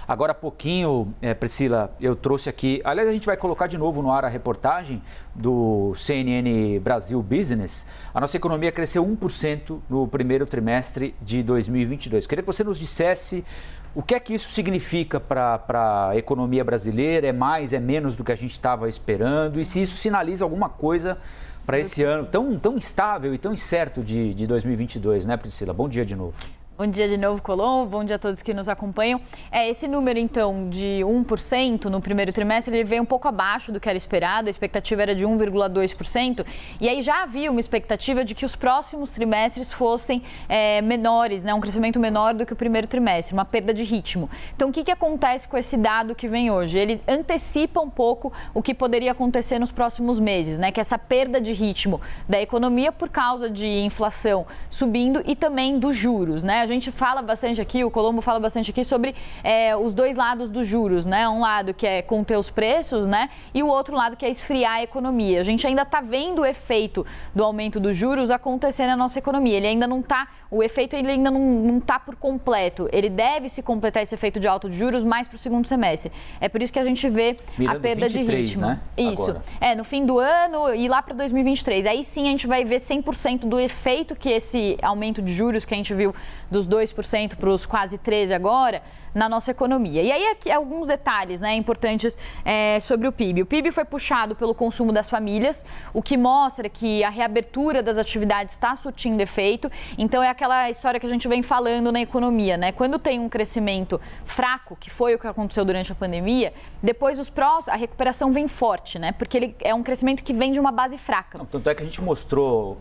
Agora há pouquinho, Priscila, eu trouxe aqui, aliás, a gente vai colocar de novo no ar a reportagem do CNN Brasil Business. A nossa economia cresceu 1% no primeiro trimestre de 2022. Queria que você nos dissesse o que é que isso significa para a economia brasileira, é mais, é menos do que a gente estava esperando, e se isso sinaliza alguma coisa para esse ano tão instável e tão incerto de 2022, né, Priscila? Bom dia de novo. Bom dia de novo, Colombo. Bom dia a todos que nos acompanham. Esse número, então, de 1% no primeiro trimestre, ele veio um pouco abaixo do que era esperado. A expectativa era de 1,2%. E aí já havia uma expectativa de que os próximos trimestres fossem menores, né? Um crescimento menor do que o primeiro trimestre, uma perda de ritmo. Então, o que acontece com esse dado que vem hoje? Ele antecipa um pouco o que poderia acontecer nos próximos meses, né? Que é essa perda de ritmo da economia por causa de inflação subindo e também dos juros, né? A gente fala bastante aqui, o Colombo fala bastante aqui sobre os dois lados dos juros, né? Um lado que é conter os preços, né? E o outro lado que é esfriar a economia. A gente ainda está vendo o efeito do aumento dos juros acontecer na nossa economia. Ele ainda não está, o efeito ele ainda não está por completo. Ele deve se completar esse efeito de alta de juros mais para o segundo semestre. É por isso que a gente vê a perda 23, de ritmo. Né? Isso. Agora. No fim do ano e lá para 2023. Aí sim a gente vai ver 100% do efeito que esse aumento de juros que a gente viu dos 2% para os quase 13% agora, na nossa economia. E aí aqui alguns detalhes, né, importantes sobre o PIB. O PIB foi puxado pelo consumo das famílias, o que mostra que a reabertura das atividades está surtindo efeito. Então é aquela história que a gente vem falando na economia, né? Quando tem um crescimento fraco, que foi o que aconteceu durante a pandemia, depois a recuperação vem forte, né? Porque ele é um crescimento que vem de uma base fraca. Não, tanto é que a gente mostrou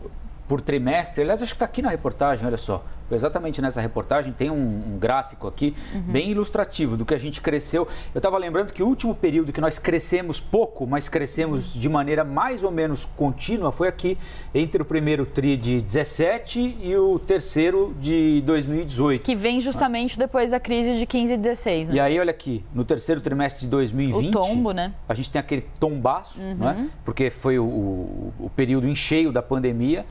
por trimestre, aliás, acho que está aqui na reportagem, olha só, exatamente nessa reportagem tem um gráfico aqui bem ilustrativo do que a gente cresceu. Eu estava lembrando que o último período que nós crescemos pouco, mas crescemos de maneira mais ou menos contínua, foi aqui entre o primeiro TRI de 17 e o terceiro de 2018. Que vem justamente depois da crise de 15 e 16, né? E aí, olha aqui, no terceiro trimestre de 2020, o tombo, né? A gente tem aquele tombaço, né? Porque foi o período em cheio da pandemia.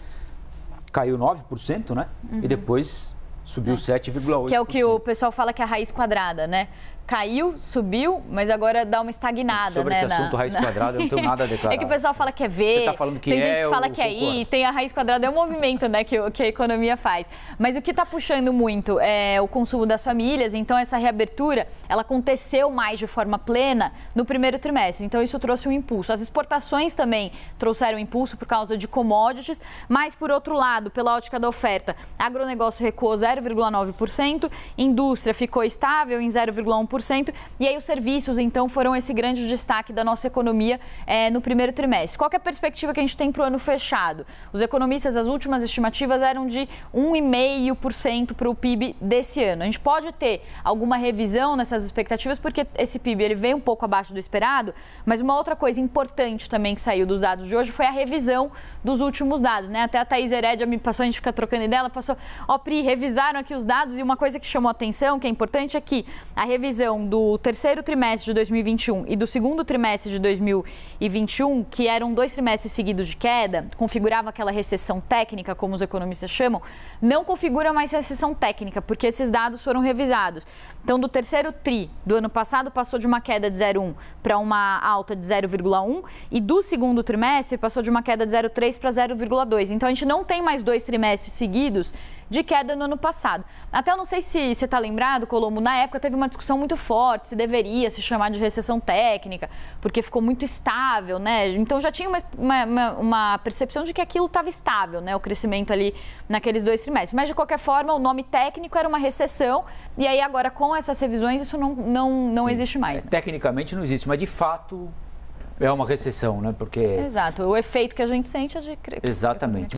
Caiu 9%, né? E depois subiu 7,8%. Que é o que o pessoal fala que é a raiz quadrada, né? Caiu, subiu, mas agora dá uma estagnada, sobre né? Sobre esse assunto, raiz quadrada, eu não tenho nada a declarar. É que o pessoal fala que é V, você está falando que tem gente que fala que é I, tem a raiz quadrada, é um movimento, né, que a economia faz. Mas o que está puxando muito é o consumo das famílias, então essa reabertura, ela aconteceu mais de forma plena no primeiro trimestre, então isso trouxe um impulso. As exportações também trouxeram impulso por causa de commodities, mas por outro lado, pela ótica da oferta, agronegócio recuou 0,9%, indústria ficou estável em 0,1%, e aí os serviços, então, foram esse grande destaque da nossa economia no primeiro trimestre. Qual que é a perspectiva que a gente tem para o ano fechado? Os economistas, as últimas estimativas eram de 1,5% para o PIB desse ano. A gente pode ter alguma revisão nessas expectativas, porque esse PIB ele veio um pouco abaixo do esperado, mas uma outra coisa importante também que saiu dos dados de hoje foi a revisão dos últimos dados, né? Até a Thaís Herédia me passou, a gente fica trocando ideia, ela passou, Pri, revisaram aqui os dados, e uma coisa que chamou a atenção, que é importante, é que a revisão do terceiro trimestre de 2021 e do segundo trimestre de 2021, que eram 2 trimestres seguidos de queda, configurava aquela recessão técnica, como os economistas chamam, não configura mais recessão técnica, porque esses dados foram revisados. Então, do terceiro TRI do ano passado, passou de uma queda de 0,1 para uma alta de 0,1, e do segundo trimestre passou de uma queda de 0,3 para 0,2. Então, a gente não tem mais 2 trimestres seguidos de queda no ano passado. Até eu não sei se você está lembrado, Colombo, na época teve uma discussão muito forte se deveria se chamar de recessão técnica, porque ficou muito estável, né? Então já tinha uma percepção de que aquilo estava estável, né? O crescimento ali naqueles 2 trimestres. Mas, de qualquer forma, o nome técnico era uma recessão, e aí agora, com essas revisões, isso não existe mais. Né? Tecnicamente não existe, mas de fato é uma recessão, né? Porque... Exato, o efeito que a gente sente é de... Exatamente.